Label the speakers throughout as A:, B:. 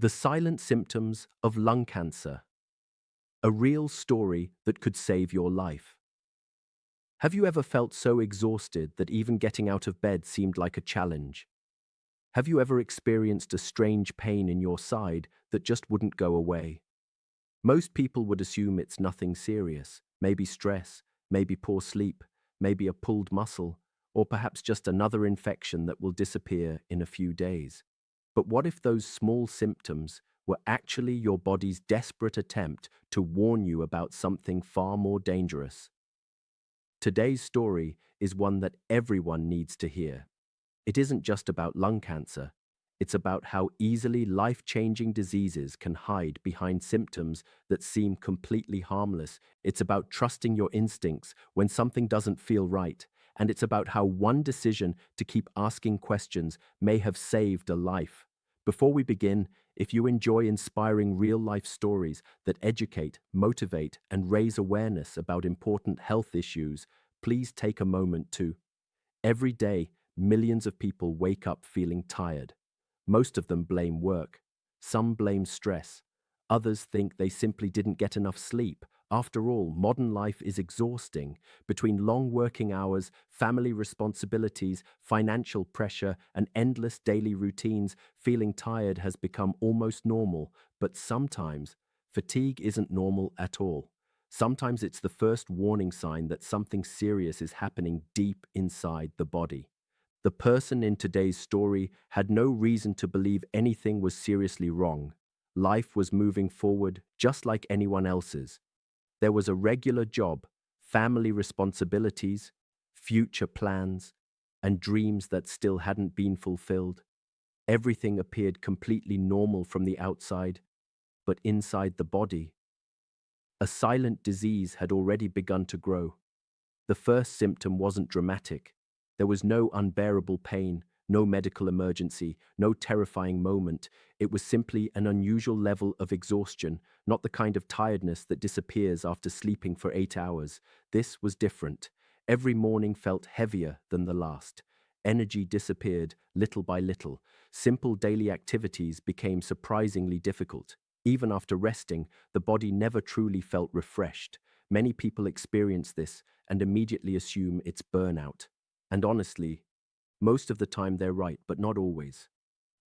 A: The silent symptoms of lung cancer. A real story that could save your life. Have you ever felt so exhausted that even getting out of bed seemed like a challenge? Have you ever experienced a strange pain in your side that just wouldn't go away? Most people would assume it's nothing serious, maybe stress, maybe poor sleep, maybe a pulled muscle, or perhaps just another infection that will disappear in a few days. But what if those small symptoms were actually your body's desperate attempt to warn you about something far more dangerous? Today's story is one that everyone needs to hear. It isn't just about lung cancer. It's about how easily life-changing diseases can hide behind symptoms that seem completely harmless. It's about trusting your instincts when something doesn't feel right. And it's about how one decision to keep asking questions may have saved a life. Before we begin, if you enjoy inspiring real-life stories that educate, motivate, and raise awareness about important health issues, please take a moment to. Every day, millions of people wake up feeling tired. Most of them blame work. Some blame stress. Others think they simply didn't get enough sleep. After all, modern life is exhausting. Between long working hours, family responsibilities, financial pressure, and endless daily routines, feeling tired has become almost normal. But sometimes, fatigue isn't normal at all. Sometimes it's the first warning sign that something serious is happening deep inside the body. The person in today's story had no reason to believe anything was seriously wrong. Life was moving forward just like anyone else's. There was a regular job, family responsibilities, future plans, and dreams that still hadn't been fulfilled. Everything appeared completely normal from the outside, but inside the body, a silent disease had already begun to grow. The first symptom wasn't dramatic. There was no unbearable pain, no medical emergency, no terrifying moment. It was simply an unusual level of exhaustion, not the kind of tiredness that disappears after sleeping for 8 hours. This was different. Every morning felt heavier than the last. Energy disappeared little by little. Simple daily activities became surprisingly difficult. Even after resting, the body never truly felt refreshed. Many people experience this and immediately assume it's burnout. And honestly, most of the time they're right, but not always.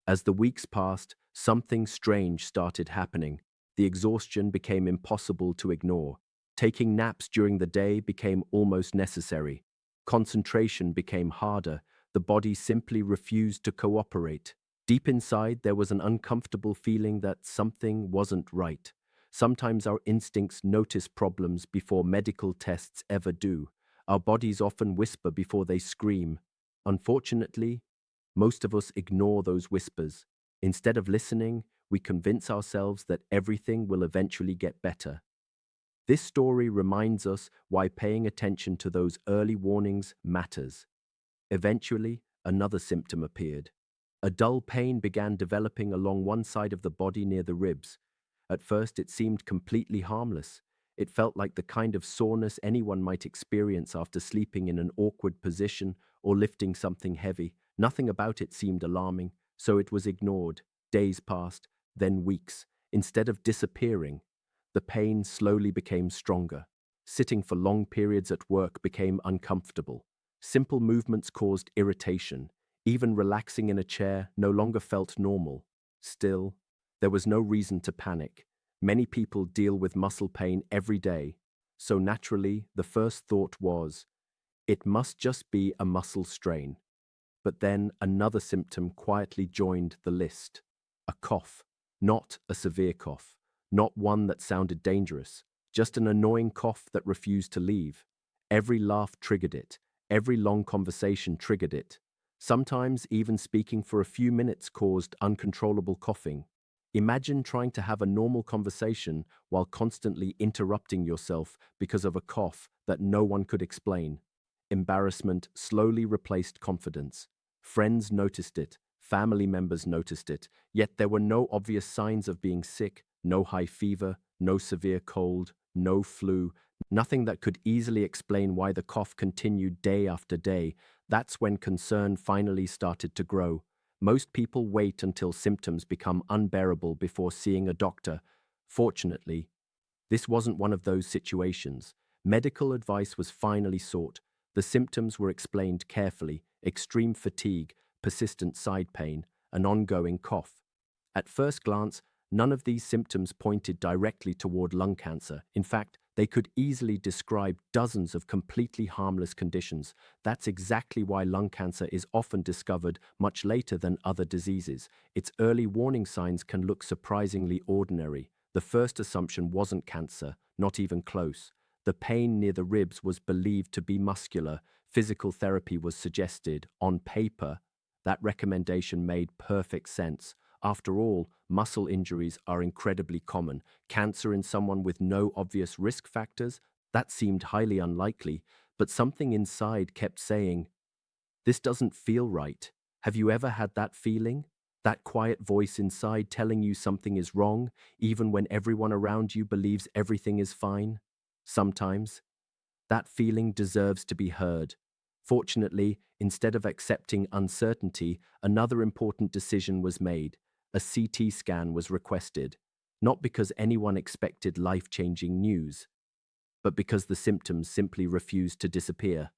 A: As the weeks passed, something strange started happening. The exhaustion became impossible to ignore. Taking naps during the day became almost necessary. Concentration became harder. The body simply refused to cooperate. Deep inside, there was an uncomfortable feeling that something wasn't right. Sometimes our instincts notice problems before medical tests ever do. Our bodies often whisper before they scream. Unfortunately, most of us ignore those whispers. Instead of listening, we convince ourselves that everything will eventually get better. This story reminds us why paying attention to those early warnings matters. Eventually, another symptom appeared. A dull pain began developing along one side of the body near the ribs. At first, it seemed completely harmless. It felt like the kind of soreness anyone might experience after sleeping in an awkward position or lifting something heavy. Nothing about it seemed alarming, so it was ignored. Days passed, then weeks. Instead of disappearing, the pain slowly became stronger. Sitting for long periods at work became uncomfortable. Simple movements caused irritation. Even relaxing in a chair no longer felt normal. Still, there was no reason to panic. Many people deal with muscle pain every day, so naturally, the first thought was, it must just be a muscle strain. But then another symptom quietly joined the list. A cough. Not a severe cough. Not one that sounded dangerous. Just an annoying cough that refused to leave. Every laugh triggered it. Every long conversation triggered it. Sometimes even speaking for a few minutes caused uncontrollable coughing. Imagine trying to have a normal conversation while constantly interrupting yourself because of a cough that no one could explain. Embarrassment slowly replaced confidence. Friends noticed it, family members noticed it, yet there were no obvious signs of being sick, no high fever, no severe cold, no flu, nothing that could easily explain why the cough continued day after day. That's when concern finally started to grow. Most people wait until symptoms become unbearable before seeing a doctor. Fortunately, this wasn't one of those situations. Medical advice was finally sought. The symptoms were explained carefully: extreme fatigue, persistent side pain, an ongoing cough. At first glance, none of these symptoms pointed directly toward lung cancer. In fact, they could easily describe dozens of completely harmless conditions. That's exactly why lung cancer is often discovered much later than other diseases. Its early warning signs can look surprisingly ordinary. The first assumption wasn't cancer, not even close. The pain near the ribs was believed to be muscular. Physical therapy was suggested. On paper, that recommendation made perfect sense. After all, muscle injuries are incredibly common. Cancer in someone with no obvious risk factors? That seemed highly unlikely, but something inside kept saying, "This doesn't feel right." Have you ever had that feeling? That quiet voice inside telling you something is wrong, even when everyone around you believes everything is fine? Sometimes that feeling deserves to be heard. Fortunately, instead of accepting uncertainty, another important decision was made. A CT scan was requested, not because anyone expected life-changing news, but because the symptoms simply refused to disappear.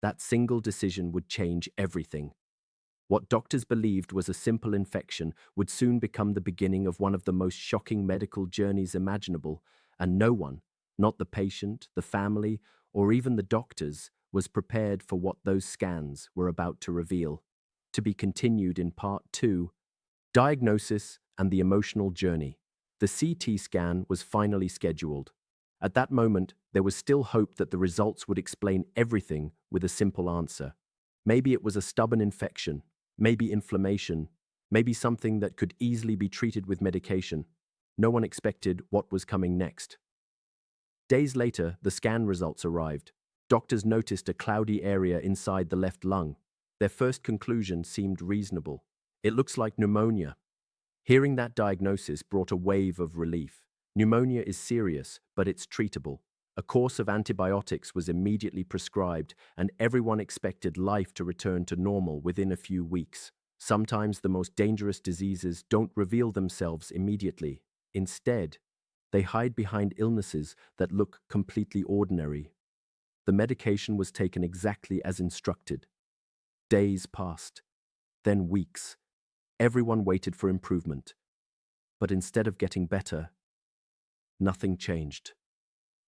A: That single decision would change everything. What doctors believed was a simple infection would soon become the beginning of one of the most shocking medical journeys imaginable, and no one, not the patient, the family, or even the doctors, was prepared for what those scans were about to reveal. To be continued in part 2, Diagnosis and the Emotional Journey. The CT scan was finally scheduled. At that moment, there was still hope that the results would explain everything with a simple answer. Maybe it was a stubborn infection, maybe inflammation, maybe something that could easily be treated with medication. No one expected what was coming next. Days later, the scan results arrived. Doctors noticed a cloudy area inside the left lung. Their first conclusion seemed reasonable. "It looks like pneumonia." Hearing that diagnosis brought a wave of relief. Pneumonia is serious, but it's treatable. A course of antibiotics was immediately prescribed, and everyone expected life to return to normal within a few weeks. Sometimes the most dangerous diseases don't reveal themselves immediately. Instead, they hide behind illnesses that look completely ordinary. The medication was taken exactly as instructed. Days passed, then weeks. Everyone waited for improvement. But instead of getting better, nothing changed.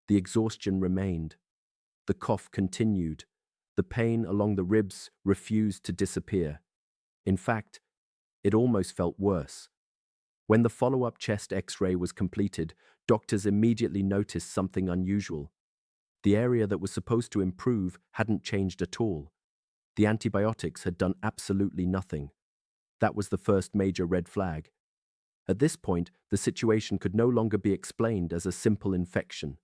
A: The exhaustion remained. The cough continued. The pain along the ribs refused to disappear. In fact, it almost felt worse. When the follow-up chest X-ray was completed, doctors immediately noticed something unusual. The area that was supposed to improve hadn't changed at all. The antibiotics had done absolutely nothing. That was the first major red flag. At this point, the situation could no longer be explained as a simple infection.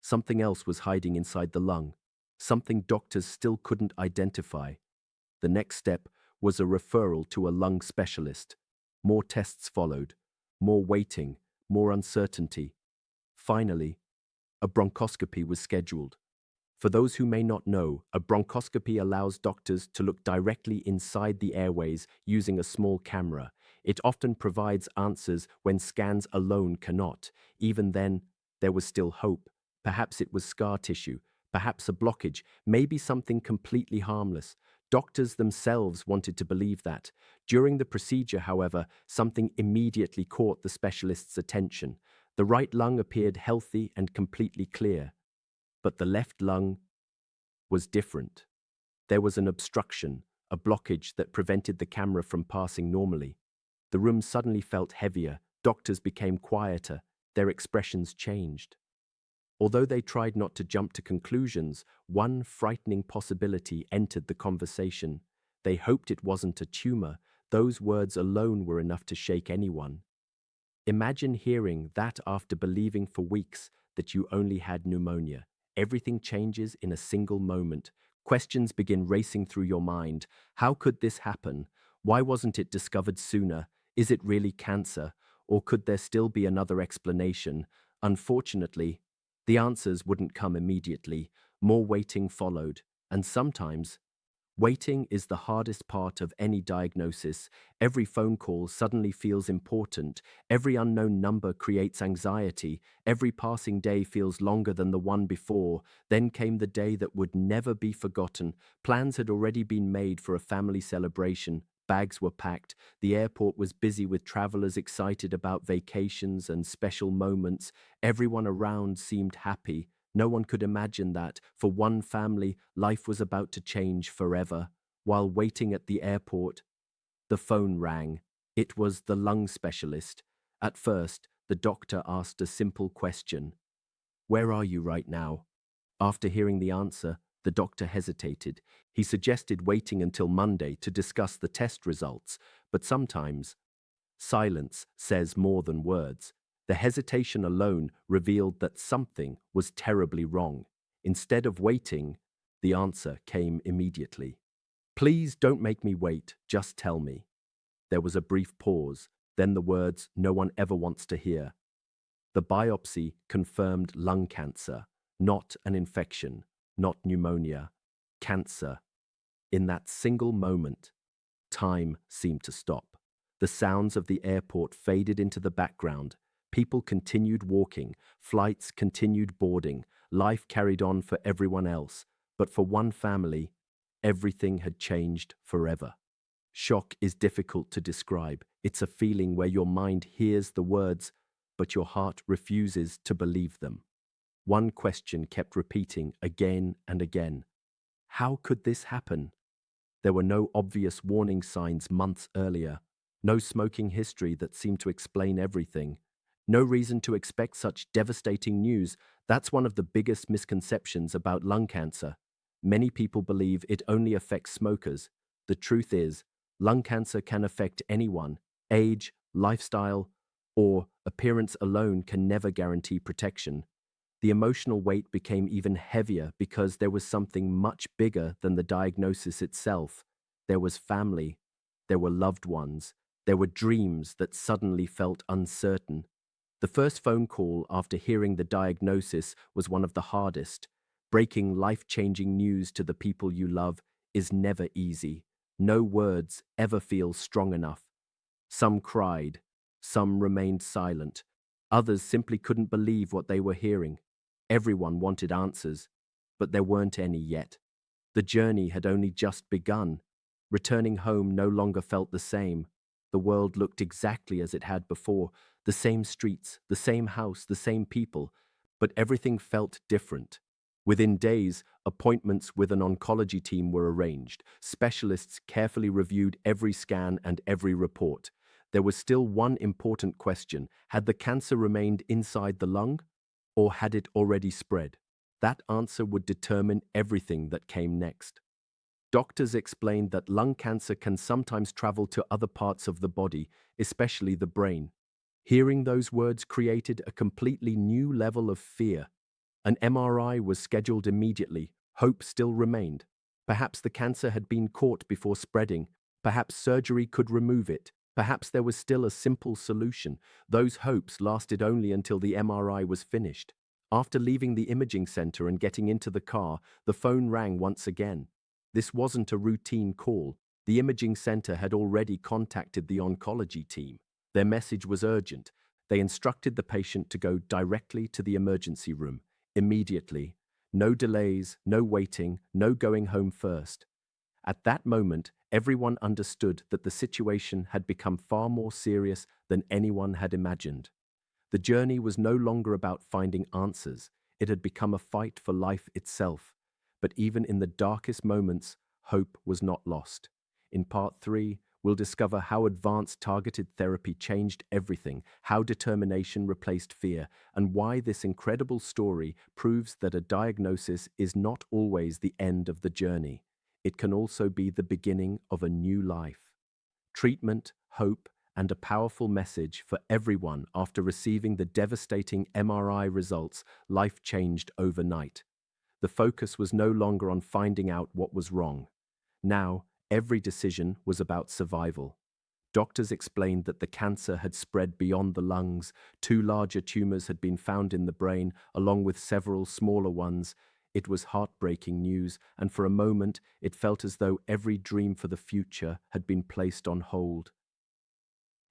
A: Something else was hiding inside the lung, something doctors still couldn't identify. The next step was a referral to a lung specialist. More tests followed, more waiting, more uncertainty. Finally, a bronchoscopy was scheduled. For those who may not know, a bronchoscopy allows doctors to look directly inside the airways using a small camera. It often provides answers when scans alone cannot. Even then, there was still hope. Perhaps it was scar tissue, perhaps a blockage, maybe something completely harmless. Doctors themselves wanted to believe that. During the procedure, however, something immediately caught the specialist's attention. The right lung appeared healthy and completely clear. But the left lung was different. There was an obstruction, a blockage that prevented the camera from passing normally. The room suddenly felt heavier, doctors became quieter, their expressions changed. Although they tried not to jump to conclusions, one frightening possibility entered the conversation. They hoped it wasn't a tumor. Those words alone were enough to shake anyone. Imagine hearing that after believing for weeks that you only had pneumonia. Everything changes in a single moment. Questions begin racing through your mind. How could this happen? Why wasn't it discovered sooner? Is it really cancer? Or could there still be another explanation? Unfortunately, the answers wouldn't come immediately. More waiting followed. And sometimes, Waiting is the hardest part of any diagnosis. Every phone call suddenly feels important. Every unknown number creates anxiety. Every passing day feels longer than the one before. Then came the day that would never be forgotten. Plans had already been made for a family celebration. Bags were packed. The airport was busy with travelers excited about vacations and special moments. Everyone around seemed happy. No one could imagine that, for one family, life was about to change forever. While waiting at the airport, the phone rang. It was the lung specialist. At first, the doctor asked a simple question: "Where are you right now?" After hearing the answer, the doctor hesitated. He suggested waiting until Monday to discuss the test results, but sometimes silence says more than words. The hesitation alone revealed that something was terribly wrong. Instead of waiting, the answer came immediately. "Please don't make me wait, just tell me." There was a brief pause, then the words no one ever wants to hear. The biopsy confirmed lung cancer, not an infection, not pneumonia, cancer. In that single moment, time seemed to stop. The sounds of the airport faded into the background. People continued walking, flights continued boarding, life carried on for everyone else. But for one family, everything had changed forever. Shock is difficult to describe. It's a feeling where your mind hears the words, but your heart refuses to believe them. One question kept repeating again and again. How could this happen? There were no obvious warning signs months earlier, no smoking history that seemed to explain everything, no reason to expect such devastating news. That's one of the biggest misconceptions about lung cancer. Many people believe it only affects smokers. The truth is, lung cancer can affect anyone. Age, lifestyle, or appearance alone can never guarantee protection. The emotional weight became even heavier because there was something much bigger than the diagnosis itself. There was family, there were loved ones, there were dreams that suddenly felt uncertain. The first phone call after hearing the diagnosis was one of the hardest. Breaking life-changing news to the people you love is never easy. No words ever feel strong enough. Some cried, some remained silent, others simply couldn't believe what they were hearing. Everyone wanted answers, but there weren't any yet. The journey had only just begun. Returning home no longer felt the same. The world looked exactly as it had before, the same streets, the same house, the same people, but everything felt different. Within days, appointments with an oncology team were arranged. Specialists carefully reviewed every scan and every report. There was still one important question: had the cancer remained inside the lung, or had it already spread? That answer would determine everything that came next. Doctors explained that lung cancer can sometimes travel to other parts of the body, especially the brain. Hearing those words created a completely new level of fear. An MRI was scheduled immediately. Hope still remained. Perhaps the cancer had been caught before spreading. Perhaps surgery could remove it. Perhaps there was still a simple solution. Those hopes lasted only until the MRI was finished. After leaving the imaging center and getting into the car, the phone rang once again. This wasn't a routine call. The imaging center had already contacted the oncology team. Their message was urgent. They instructed the patient to go directly to the emergency room, immediately. No delays, no waiting, no going home first. At that moment, everyone understood that the situation had become far more serious than anyone had imagined. The journey was no longer about finding answers. It had become a fight for life itself. But even in the darkest moments, hope was not lost. In part 3, we'll discover how advanced targeted therapy changed everything, how determination replaced fear, and why this incredible story proves that a diagnosis is not always the end of the journey. It can also be the beginning of a new life. Treatment, hope, and a powerful message for everyone. After receiving the devastating MRI results, life changed overnight. The focus was no longer on finding out what was wrong. Now, every decision was about survival. Doctors explained that the cancer had spread beyond the lungs. 2 larger tumors had been found in the brain, along with several smaller ones. It was heartbreaking news, and for a moment it felt as though every dream for the future had been placed on hold.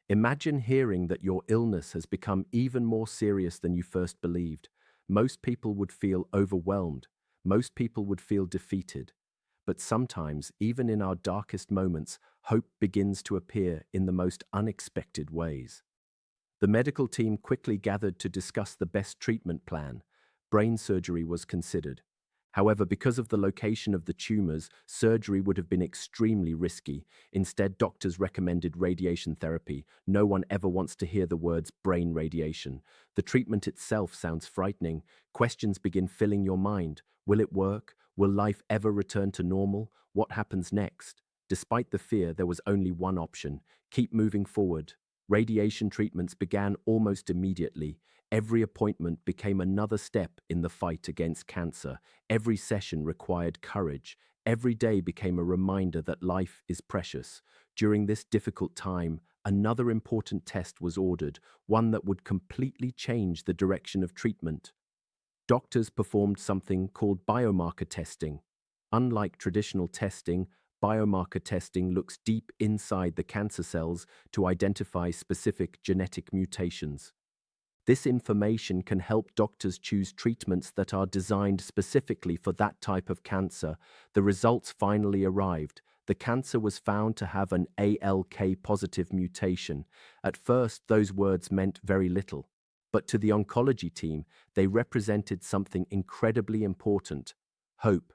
A: Imagine hearing that your illness has become even more serious than you first believed. Most people would feel overwhelmed. Most people would feel defeated. But sometimes, even in our darkest moments, hope begins to appear in the most unexpected ways. The medical team quickly gathered to discuss the best treatment plan. Brain surgery was considered. However, because of the location of the tumors, surgery would have been extremely risky. Instead, doctors recommended radiation therapy. No one ever wants to hear the words brain radiation. The treatment itself sounds frightening. Questions begin filling your mind. Will it work? Will life ever return to normal? What happens next? Despite the fear, there was only one option: keep moving forward. Radiation treatments began almost immediately. Every appointment became another step in the fight against cancer. Every session required courage. Every day became a reminder that life is precious. During this difficult time, another important test was ordered, one that would completely change the direction of treatment. Doctors performed something called biomarker testing. Unlike traditional testing, biomarker testing looks deep inside the cancer cells to identify specific genetic mutations. This information can help doctors choose treatments that are designed specifically for that type of cancer. The results finally arrived. The cancer was found to have an ALK-positive mutation. At first, those words meant very little. But to the oncology team, they represented something incredibly important: hope.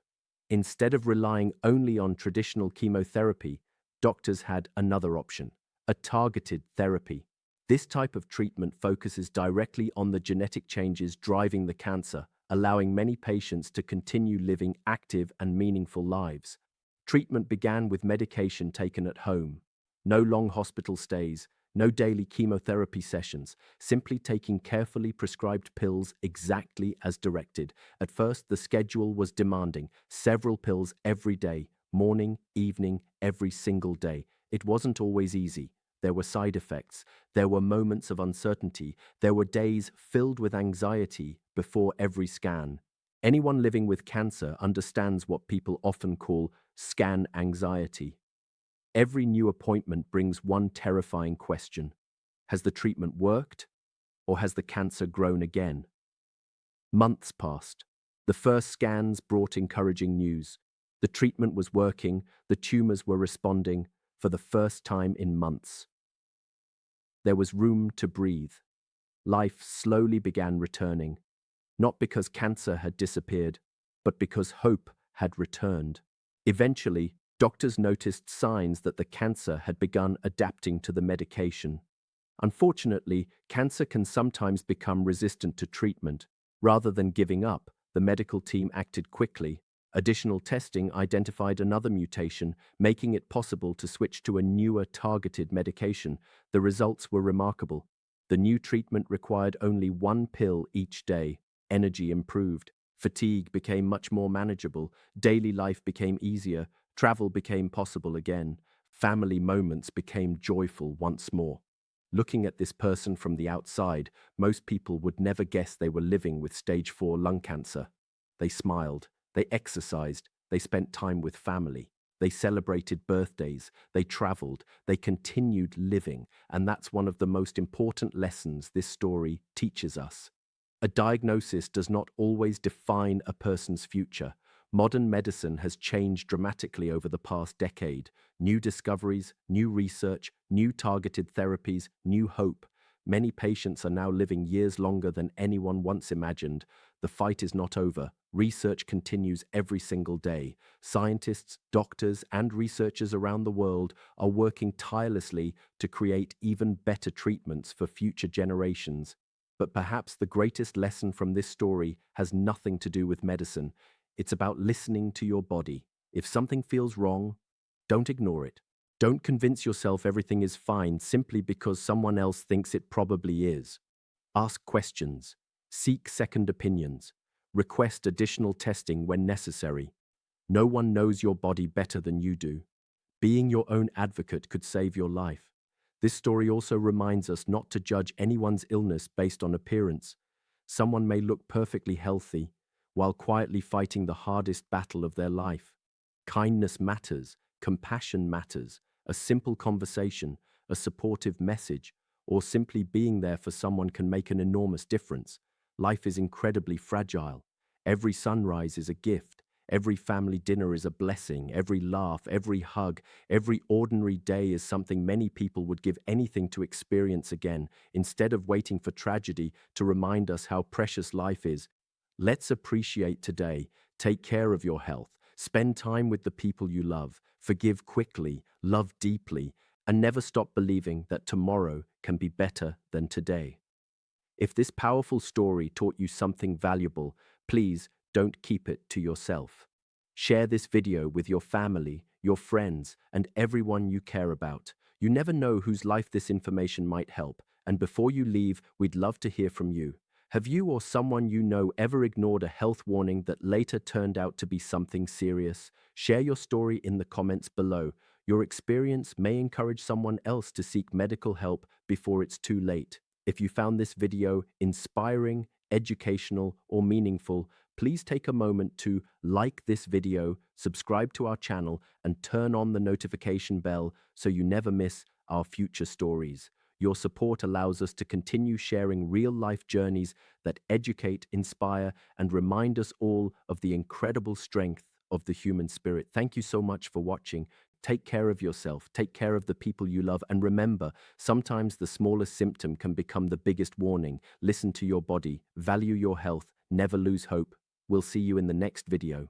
A: Instead of relying only on traditional chemotherapy, doctors had another option: a targeted therapy. This type of treatment focuses directly on the genetic changes driving the cancer, allowing many patients to continue living active and meaningful lives. Treatment began with medication taken at home. No long hospital stays, no daily chemotherapy sessions, simply taking carefully prescribed pills exactly as directed. At first, the schedule was demanding: several pills every day, morning, evening, every single day. It wasn't always easy. There were side effects. There were moments of uncertainty. There were days filled with anxiety before every scan. Anyone living with cancer understands what people often call scan anxiety. Every new appointment brings one terrifying question: has the treatment worked, or has the cancer grown again? Months passed. The first scans brought encouraging news. The treatment was working. The tumors were responding for the first time in months. There was room to breathe. Life slowly began returning, not because cancer had disappeared, but because hope had returned. Eventually, doctors noticed signs that the cancer had begun adapting to the medication. Unfortunately, cancer can sometimes become resistant to treatment. Rather than giving up, the medical team acted quickly. Additional testing identified another mutation, making it possible to switch to a newer targeted medication. The results were remarkable. The new treatment required only one pill each day. Energy improved. Fatigue became much more manageable. Daily life became easier. Travel became possible again. Family moments became joyful once more. Looking at this person from the outside, most people would never guess they were living with stage 4 lung cancer. They smiled. They exercised, they spent time with family, they celebrated birthdays, they traveled, they continued living, and that's one of the most important lessons this story teaches us. A diagnosis does not always define a person's future. Modern medicine has changed dramatically over the past decade. New discoveries, new research, new targeted therapies, new hope. Many patients are now living years longer than anyone once imagined. The fight is not over. Research continues every single day. Scientists, doctors, and researchers around the world are working tirelessly to create even better treatments for future generations. But perhaps the greatest lesson from this story has nothing to do with medicine. It's about listening to your body. If something feels wrong, don't ignore it. Don't convince yourself everything is fine simply because someone else thinks it probably is. Ask questions. Seek second opinions. Request additional testing when necessary. No one knows your body better than you do. Being your own advocate could save your life. This story also reminds us not to judge anyone's illness based on appearance. Someone may look perfectly healthy, while quietly fighting the hardest battle of their life. Kindness matters, compassion matters, a simple conversation, a supportive message, or simply being there for someone can make an enormous difference. Life is incredibly fragile. Every sunrise is a gift. Every family dinner is a blessing. Every laugh, every hug, every ordinary day is something many people would give anything to experience again. Instead of waiting for tragedy to remind us how precious life is, let's appreciate today. Take care of your health. Spend time with the people you love. Forgive quickly, love deeply, and never stop believing that tomorrow can be better than today. If this powerful story taught you something valuable, please don't keep it to yourself. Share this video with your family, your friends, and everyone you care about. You never know whose life this information might help, and before you leave, we'd love to hear from you. Have you or someone you know ever ignored a health warning that later turned out to be something serious? Share your story in the comments below. Your experience may encourage someone else to seek medical help before it's too late. If you found this video inspiring, educational, or meaningful, please take a moment to like this video, subscribe to our channel, and turn on the notification bell so you never miss our future stories. Your support allows us to continue sharing real-life journeys that educate, inspire, and remind us all of the incredible strength of the human spirit. Thank you so much for watching. Take care of yourself, take care of the people you love, and remember, sometimes the smallest symptom can become the biggest warning. Listen to your body, value your health, never lose hope. We'll see you in the next video.